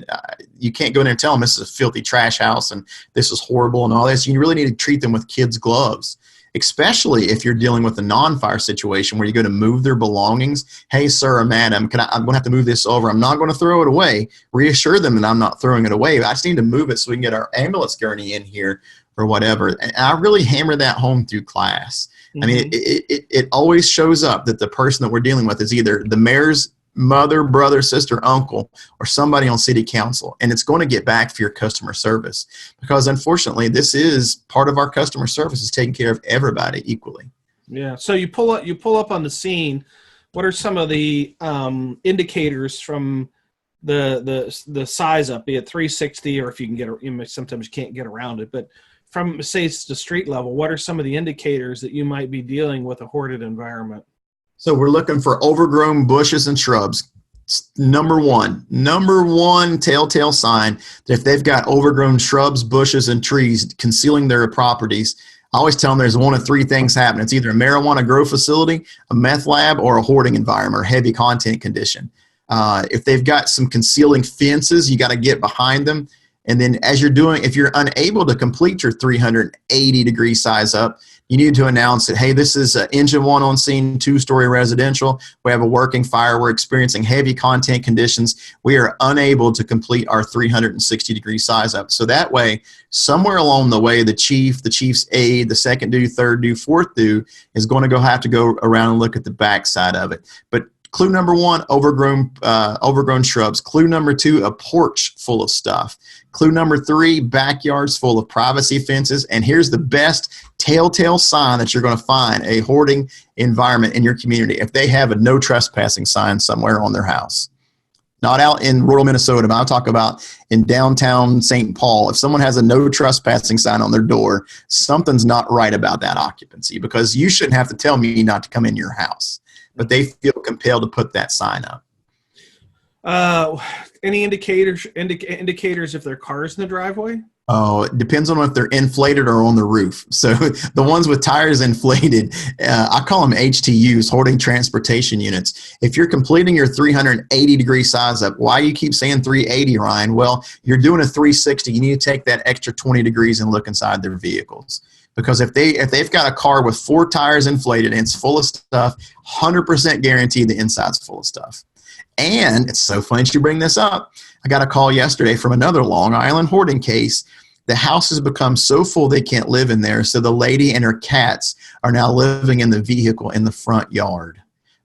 you can't go in there and tell them this is a filthy trash house and this is horrible and all this. You really need to treat them with kids' gloves, especially if you're dealing with a non-fire situation where you're going to move their belongings. Hey, sir or madam, I'm going to have to move this over. I'm not going to throw it away. Reassure them that I'm not throwing it away. I just need to move it so we can get our ambulance gurney in here or whatever. And I really hammer that home through class. I mean, it always shows up that the person that we're dealing with is either the mayor's mother, brother, sister, uncle, or somebody on city council. And it's going to get back for your customer service, because unfortunately, this is part of our customer service, is taking care of everybody equally. Yeah. So you pull up on the scene. What are some of the indicators from the size up, be it 360, or if you can sometimes you can't get around it, but from, say, it's the street level, what are some of the indicators that you might be dealing with a hoarded environment? So we're looking for overgrown bushes and shrubs. Number one telltale sign that if they've got overgrown shrubs, bushes, and trees concealing their properties, I always tell them there's one of three things happening. It's either a marijuana grow facility, a meth lab, or a hoarding environment or heavy content condition. If they've got some concealing fences, you got to get behind them. And then as you're doing, if you're unable to complete your 380-degree size up, you need to announce that, hey, this is engine one on scene, 2-story residential. We have a working fire. We're experiencing heavy content conditions. We are unable to complete our 360-degree size up. So that way, somewhere along the way, the chief, the chief's aide, the second due, third due, fourth due is going to have to go around and look at the backside of it. But clue number one, overgrown shrubs. Clue number two, a porch full of stuff. Clue number three, backyards full of privacy fences. And here's the best telltale sign that you're going to find a hoarding environment in your community if they have a no trespassing sign somewhere on their house. Not out in rural Minnesota, but I'll talk about in downtown St. Paul. If someone has a no trespassing sign on their door, something's not right about that occupancy, because you shouldn't have to tell me not to come in your house. But they feel compelled to put that sign up. Any indicators if there are cars in the driveway? Oh, it depends on if they're inflated or on the roof. So the ones with tires inflated, I call them HTUs, hoarding transportation units. If you're completing your 380-degree size up, why you keep saying 380, Ryan? Well, you're doing a 360. You need to take that extra 20 degrees and look inside their vehicles. Because if they've got a car with 4 tires inflated and it's full of stuff, 100% guaranteed the inside's full of stuff. And it's so funny you bring this up. I got a call yesterday from another Long Island hoarding case. The house has become so full they can't live in there, so the lady and her cats are now living in the vehicle in the front yard.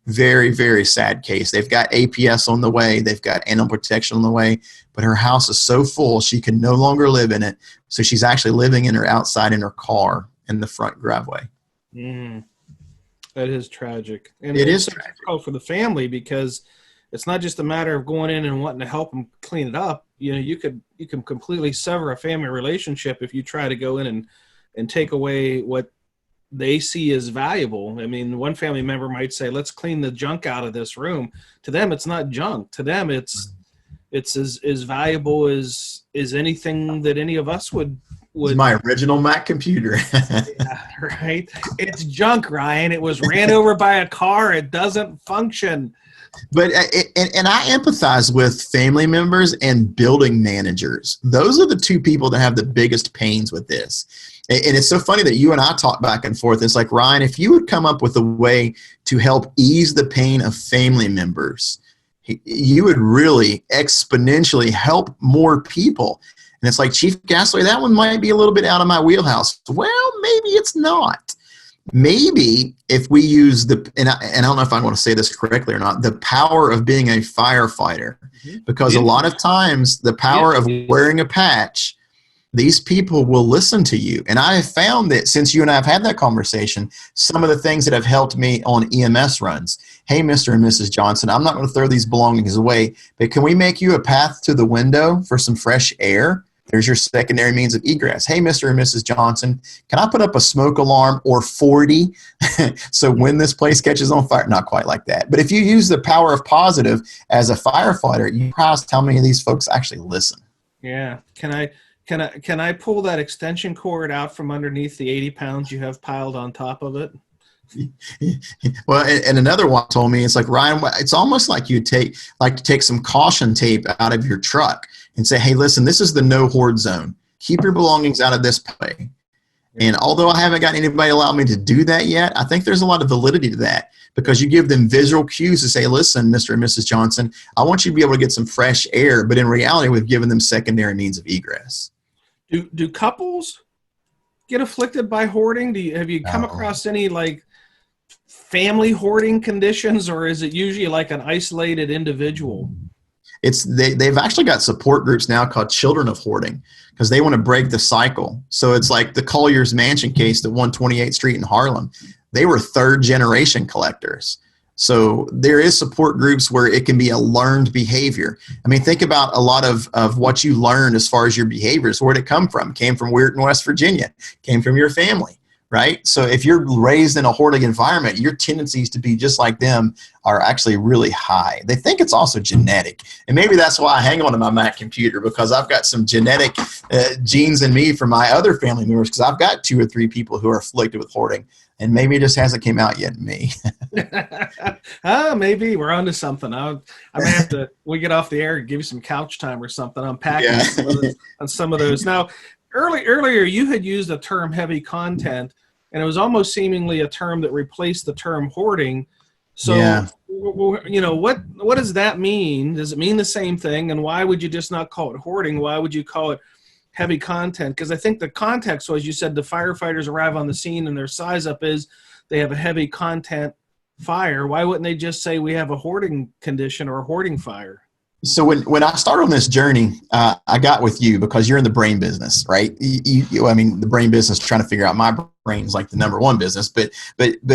Very, very sad case. They've got APS on the way. They've got animal protection on the way. But her house is so full she can no longer live in it. So she's actually living in her outside in her car in the front driveway. That is tragic. And it is tragic for the family, because it's not just a matter of going in and wanting to help them clean it up. You know, you can completely sever a family relationship if you try to go in and take away what they see as valuable. I mean, one family member might say, let's clean the junk out of this room. To them, it's not junk. To them, it's as valuable as anything that any of us would. It's my original Mac computer. Yeah, right. It's junk, Ryan. It was ran over by a car. It doesn't function. But and I empathize with family members and building managers. Those are the two people that have the biggest pains with this. And it's so funny that you and I talk back and forth. It's like, Ryan, if you would come up with a way to help ease the pain of family members, you would really exponentially help more people. And it's like, Chief Gasaway, that one might be a little bit out of my wheelhouse. Well, maybe it's not. Maybe if we use and I don't know if I want to say this correctly or not, the power of being a firefighter, because a lot of times the power of wearing a patch, these people will listen to you. And I have found that since you and I have had that conversation, some of the things that have helped me on EMS runs. Hey, Mr. and Mrs. Johnson, I'm not going to throw these belongings away, but can we make you a path to the window for some fresh air? There's your secondary means of egress. Hey, Mr. and Mrs. Johnson, can I put up a smoke alarm or 40 so when this place catches on fire? Not quite like that. But if you use the power of positive as a firefighter, you realize how many of these folks actually listen. Yeah. Can I pull that extension cord out from underneath the 80 pounds you have piled on top of it? Well, and another one told me, it's like, Ryan, it's almost like you take some caution tape out of your truck and say, hey, listen, this is the no hoard zone. Keep your belongings out of this play. And although I haven't got anybody allow me to do that yet, I think there's a lot of validity to that, because you give them visual cues to say, listen, Mr. and Mrs. Johnson, I want you to be able to get some fresh air. But in reality, we've given them secondary means of egress. Do couples get afflicted by hoarding? Have you come across any like family hoarding conditions, or is it usually like an isolated individual? They've actually got support groups now called Children of Hoarding, because they want to break the cycle. So it's like the Collier's Mansion case at 128th Street in Harlem. They were third generation collectors. So there is support groups where it can be a learned behavior. I mean, think about a lot of what you learned as far as your behaviors. Where did it come from? Came from Weirton, West Virginia. Came from your family. Right? So if you're raised in a hoarding environment, your tendencies to be just like them are actually really high. They think it's also genetic. And maybe that's why I hang on to my Mac computer, because I've got some genetic genes in me from my other family members, because I've got 2 or 3 people who are afflicted with hoarding, and maybe it just hasn't came out yet in me. Maybe we're onto something. I may have to, we get off the air, give you some couch time or something, unpacking Yeah. on some of those. Now, earlier you had used the term heavy content, and it was almost seemingly a term that replaced the term hoarding. So, Yeah. what does that mean? Does it mean the same thing? And why would you just not call it hoarding? Why would you call it heavy content? Because I think the context was, you said the firefighters arrive on the scene and their size up is they have a heavy content fire. Why wouldn't they just say we have a hoarding condition or a hoarding fire? So when I started on this journey, I got with you because you're in the brain business, right? The brain business, trying to figure out, my brain is like the number one business, but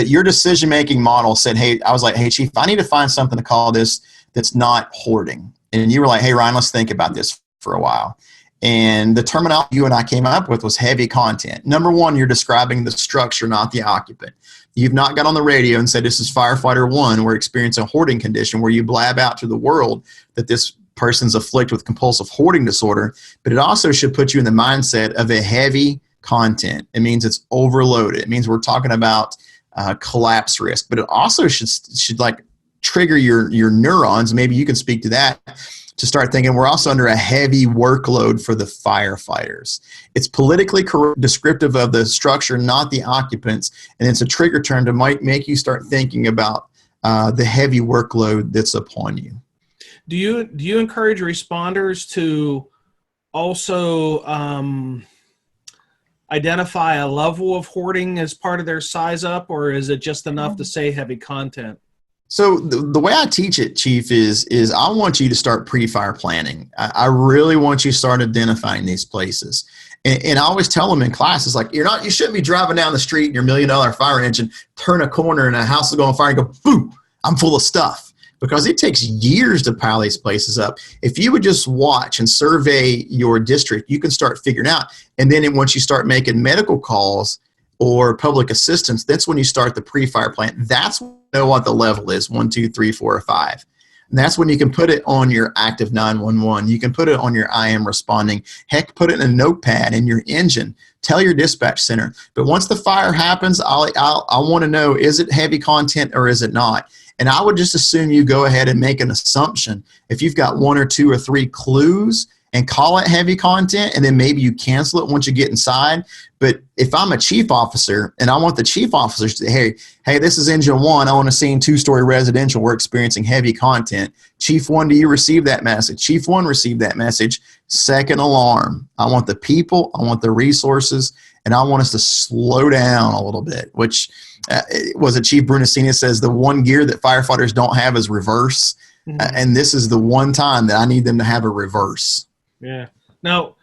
your decision making model said, hey, I was like, hey, Chief, I need to find something to call this that's not hoarding. And you were like, hey, Ryan, let's think about this for a while. And the terminology you and I came up with was heavy content. Number one, you're describing the structure, not the occupant. You've not got on the radio and said, this is firefighter one, we're experiencing a hoarding condition, where you blab out to the world that this person's afflicted with compulsive hoarding disorder. But it also should put you in the mindset of a heavy content. It means it's overloaded. It means we're talking about collapse risk. But it also should like trigger your neurons. Maybe you can speak to that, to start thinking we're also under a heavy workload for the firefighters. It's politically descriptive of the structure, not the occupants, and it's a trigger term to might make you start thinking about the heavy workload that's upon you. Do you encourage responders to also identify a level of hoarding as part of their size up, or is it just enough to say heavy content? So the way I teach it, Chief, is I want you to start pre-fire planning. I really want you to start identifying these places. And I always tell them in class, it's like, you shouldn't be driving down the street in your $1 million fire engine, turn a corner and a house will go on fire and go, boom, I'm full of stuff. Because it takes years to pile these places up. If you would just watch and survey your district, you can start figuring out. And then once you start making medical calls or public assistance, that's when you start the pre-fire plan. That's when you know what the level is, 1, 2, 3, 4, or 5. And that's when you can put it on your active 911. You can put it on your I am responding. Heck, put it in a notepad in your engine. Tell your dispatch center. But once the fire happens, I want to know, is it heavy content or is it not? And I would just assume you go ahead and make an assumption. If you've got 1 or 2 or 3 clues, and call it heavy content, and then maybe you cancel it once you get inside. But if I'm a chief officer and I want the chief officers to say, hey, this is engine 1, I want to see in 2-story residential, we're experiencing heavy content. Chief 1, do you receive that message? Chief 1 received that message. Second alarm. I want the people, I want the resources, and I want us to slow down a little bit, which was it Chief Brunacina says the one gear that firefighters don't have is reverse. Mm-hmm. And this is the one time that I need them to have a reverse. Yeah. Now,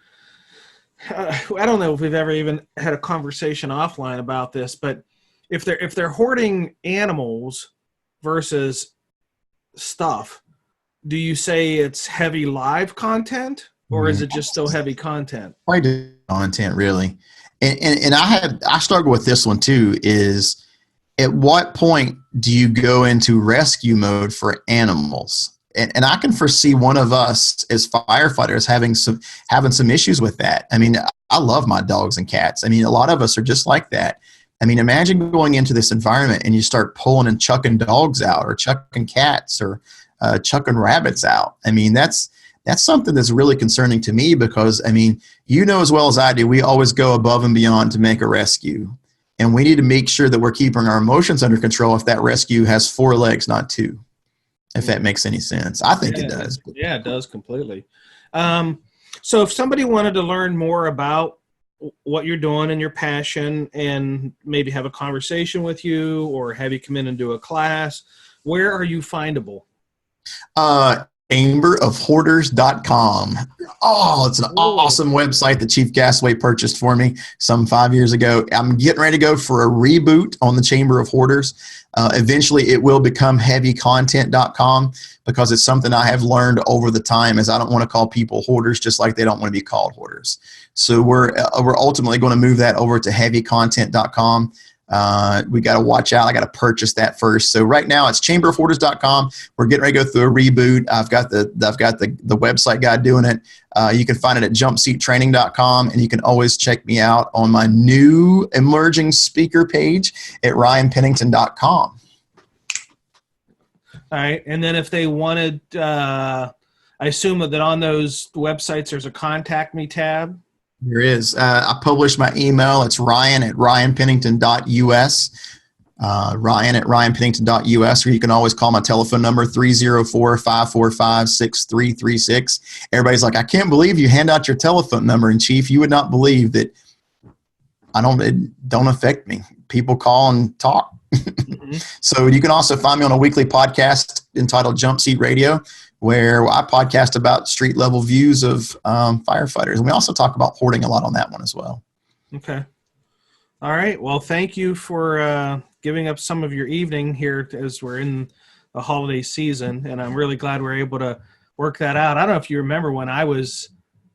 I don't know if we've ever even had a conversation offline about this, but if they're hoarding animals versus stuff, do you say it's heavy live content, or is it just still heavy content? Probably content, really. And I struggle with this one too. Is at what point do you go into rescue mode for animals? And I can foresee one of us as firefighters having some issues with that. I mean, I love my dogs and cats. I mean, a lot of us are just like that. I mean, imagine going into this environment and you start pulling and chucking dogs out, or chucking cats, or chucking rabbits out. I mean, that's something that's really concerning to me, because, I mean, you know as well as I do, we always go above and beyond to make a rescue. And we need to make sure that we're keeping our emotions under control if that rescue has 4 legs, not 2. If that makes any sense. I think it does. Yeah, it does completely. So if somebody wanted to learn more about what you're doing and your passion, and maybe have a conversation with you or have you come in and do a class, where are you findable? chamberofhoarders.com. Oh, it's an awesome website that Chief Gasaway purchased for me some 5 years ago. I'm getting ready to go for a reboot on the Chamber of Hoarders. Eventually it will become heavycontent.com, because it's something I have learned over the time, is I don't want to call people hoarders just like they don't want to be called hoarders. So we're ultimately going to move that over to heavycontent.com. We got to watch out. I got to purchase that first. So right now it's chamberofhoarders.com. We're getting ready to go through a reboot. I've got the website guy doing it. You can find it at jumpseattraining.com, and you can always check me out on my new emerging speaker page at ryanpennington.com. All right. And then if they wanted, I assume that on those websites there's a contact me tab. There is. I publish my email. It's ryan@ryanpennington.us. Ryan@ryanpennington.us, or you can always call my telephone number, 304-545-6336. Everybody's like, I can't believe you hand out your telephone number. And Chief, you would not believe that it don't affect me. People call and talk. Mm-hmm. So you can also find me on a weekly podcast entitled Jump Seat Radio, where I podcast about street level views of firefighters. And we also talk about hoarding a lot on that one as well. Okay. All right. Well, thank you for giving up some of your evening here as we're in the holiday season. And I'm really glad we're able to work that out. I don't know if you remember when I was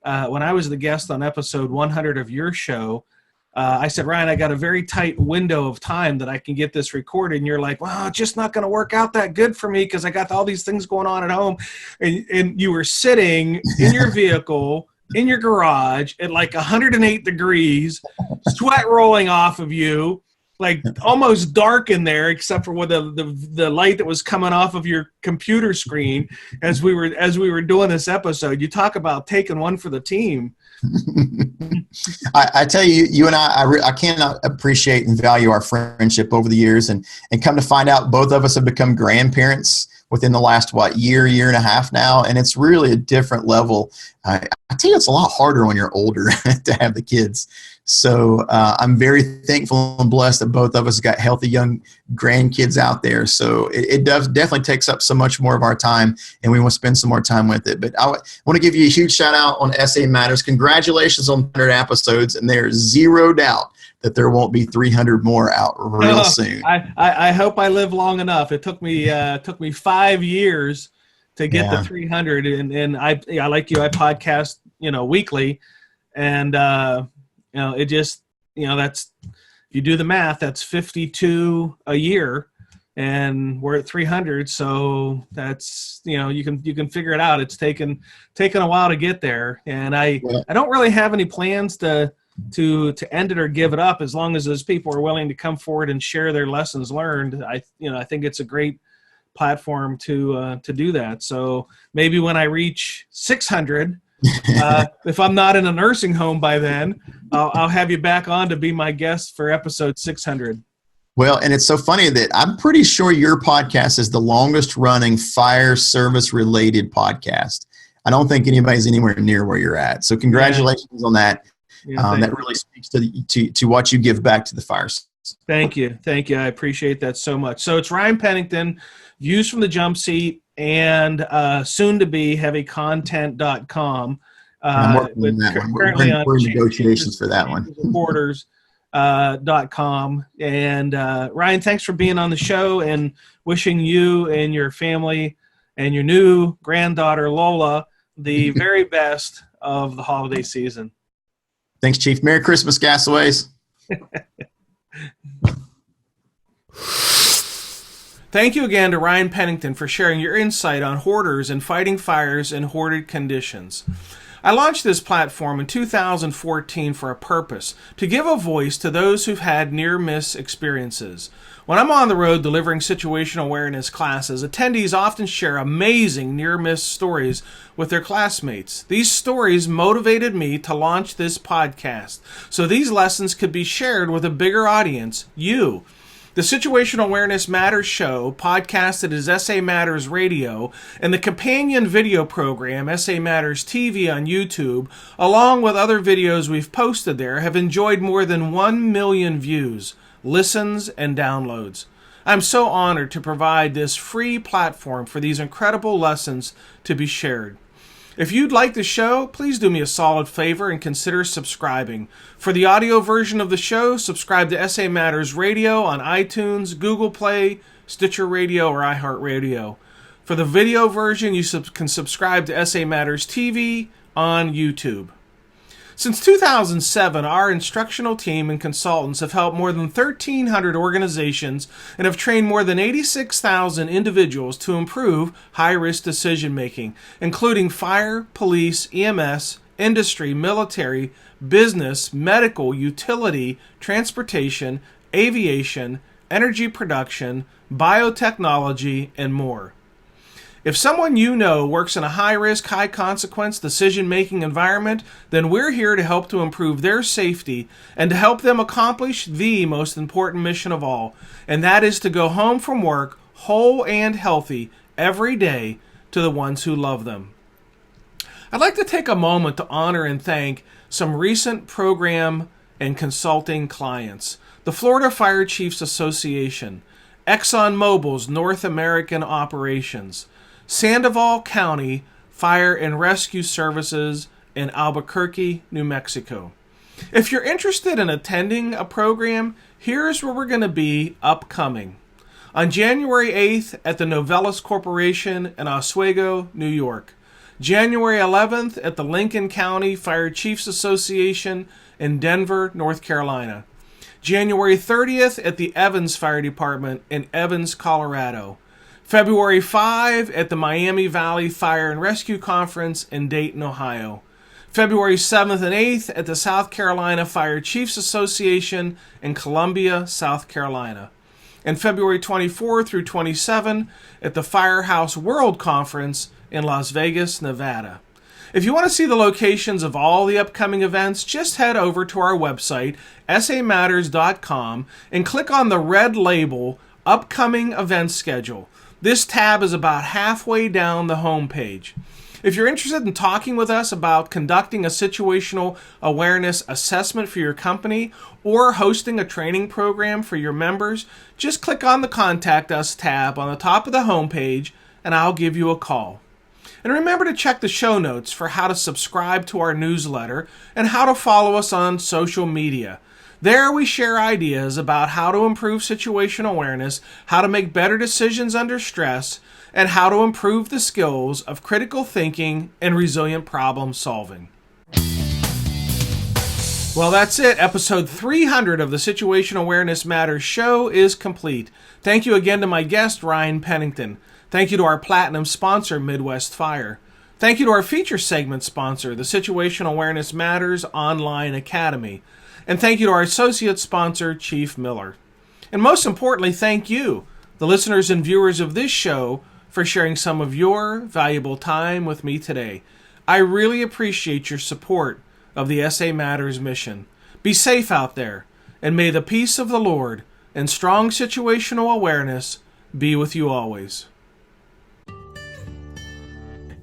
the guest on episode 100 of your show, I said, Ryan, I got a very tight window of time that I can get this recorded. And you're like, well, it's just not going to work out that good for me because I got all these things going on at home. And you were sitting in your vehicle in your garage at like 108 degrees, sweat rolling off of you, like almost dark in there, except for with the light that was coming off of your computer screen as we were doing this episode. You talk about taking one for the team. I tell you, you and I cannot appreciate and value our friendship over the years, and come to find out both of us have become grandparents within the last, year and a half now. And it's really a different level. I tell you, it's a lot harder when you're older to have the kids. So I'm very thankful and blessed that both of us got healthy young grandkids out there. So it does definitely takes up so much more of our time, and we want to spend some more time with it. But I want to give you a huge shout out on SA Matters. Congratulations on 100 episodes, and there's zero doubt that there won't be 300 more out real soon. I hope I live long enough. It took me 5 years to get to 300, and I like you. I podcast weekly, and it just that's, if you do the math, that's 52 a year, and we're at 300. So that's you can figure it out. It's taken a while to get there, and I don't really have any plans to end it or give it up, as long as those people are willing to come forward and share their lessons learned. I think it's a great platform to do that. So maybe when I reach 600, if I'm not in a nursing home by then, I'll have you back on to be my guest for episode 600. Well, and it's so funny that I'm pretty sure your podcast is the longest running fire service related podcast. I don't think anybody's anywhere near where you're at. So congratulations on that. Yeah, that really speaks to what you give back to the fire. Thank you. I appreciate that so much. So it's Ryan Pennington, views from the jump seat, and soon to be heavycontent.com. I'm working on that one. We're in negotiations for that one. Supporters.com. And Ryan, thanks for being on the show, and wishing you and your family and your new granddaughter Lola the very best of the holiday season. Thanks, Chief. Merry Christmas, Gasaways. Thank you again to Ryan Pennington for sharing your insight on hoarders and fighting fires in hoarded conditions. I launched this platform in 2014 for a purpose: to give a voice to those who've had near-miss experiences. When I'm on the road delivering situational awareness classes, attendees often share amazing near-miss stories with their classmates. These stories motivated me to launch this podcast, so these lessons could be shared with a bigger audience, you. The Situational Awareness Matters show, podcasted as SA Matters Radio, and the companion video program, SA Matters TV on YouTube, along with other videos we've posted there, have enjoyed more than 1 million views, listens, and downloads. I'm so honored to provide this free platform for these incredible lessons to be shared. If you'd like the show, please do me a solid favor and consider subscribing. For the audio version of the show, subscribe to SA Matters Radio on iTunes, Google Play, Stitcher Radio, or iHeartRadio. For the video version, you can subscribe to SA Matters TV on YouTube. Since 2007, our instructional team and consultants have helped more than 1,300 organizations and have trained more than 86,000 individuals to improve high-risk decision-making, including fire, police, EMS, industry, military, business, medical, utility, transportation, aviation, energy production, biotechnology, and more. If someone you know works in a high-risk, high-consequence, decision-making environment, then we're here to help to improve their safety and to help them accomplish the most important mission of all, and that is to go home from work whole and healthy every day to the ones who love them. I'd like to take a moment to honor and thank some recent program and consulting clients. The Florida Fire Chiefs Association, ExxonMobil's North American Operations, Sandoval County Fire and Rescue Services in Albuquerque, New Mexico. If you're interested in attending a program, here's where we're going to be upcoming. On January 8th at the Novelis Corporation in Oswego, New York. January 11th at the Lincoln County Fire Chiefs Association in Denver, North Carolina. January 30th at the Evans Fire Department in Evans, Colorado. February 5 at the Miami Valley Fire and Rescue Conference in Dayton, Ohio. February 7th and 8th at the South Carolina Fire Chiefs Association in Columbia, South Carolina. And February 24 through 27 at the Firehouse World Conference in Las Vegas, Nevada. If you want to see the locations of all the upcoming events, just head over to our website, samatters.com, and click on the red label, Upcoming Event Schedule. This tab is about halfway down the home page. If you're interested in talking with us about conducting a situational awareness assessment for your company or hosting a training program for your members, just click on the Contact Us tab on the top of the home page and I'll give you a call. And remember to check the show notes for how to subscribe to our newsletter and how to follow us on social media. There we share ideas about how to improve situational awareness, how to make better decisions under stress, and how to improve the skills of critical thinking and resilient problem solving. Well, that's it. Episode 300 of the Situational Awareness Matters show is complete. Thank you again to my guest, Ryan Pennington. Thank you to our platinum sponsor, Midwest Fire. Thank you to our feature segment sponsor, the Situational Awareness Matters Online Academy. And thank you to our associate sponsor, Chief Miller. And most importantly, thank you, the listeners and viewers of this show, for sharing some of your valuable time with me today. I really appreciate your support of the SA Matters mission. Be safe out there, and may the peace of the Lord and strong situational awareness be with you always.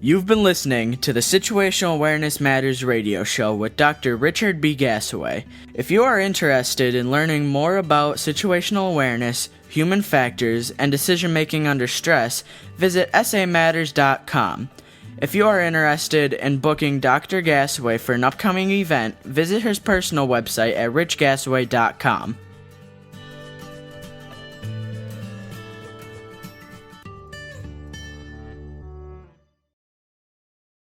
You've been listening to the Situational Awareness Matters radio show with Dr. Richard B. Gassaway. If you are interested in learning more about situational awareness, human factors, and decision-making under stress, visit samatters.com. If you are interested in booking Dr. Gassaway for an upcoming event, visit his personal website at richgassaway.com.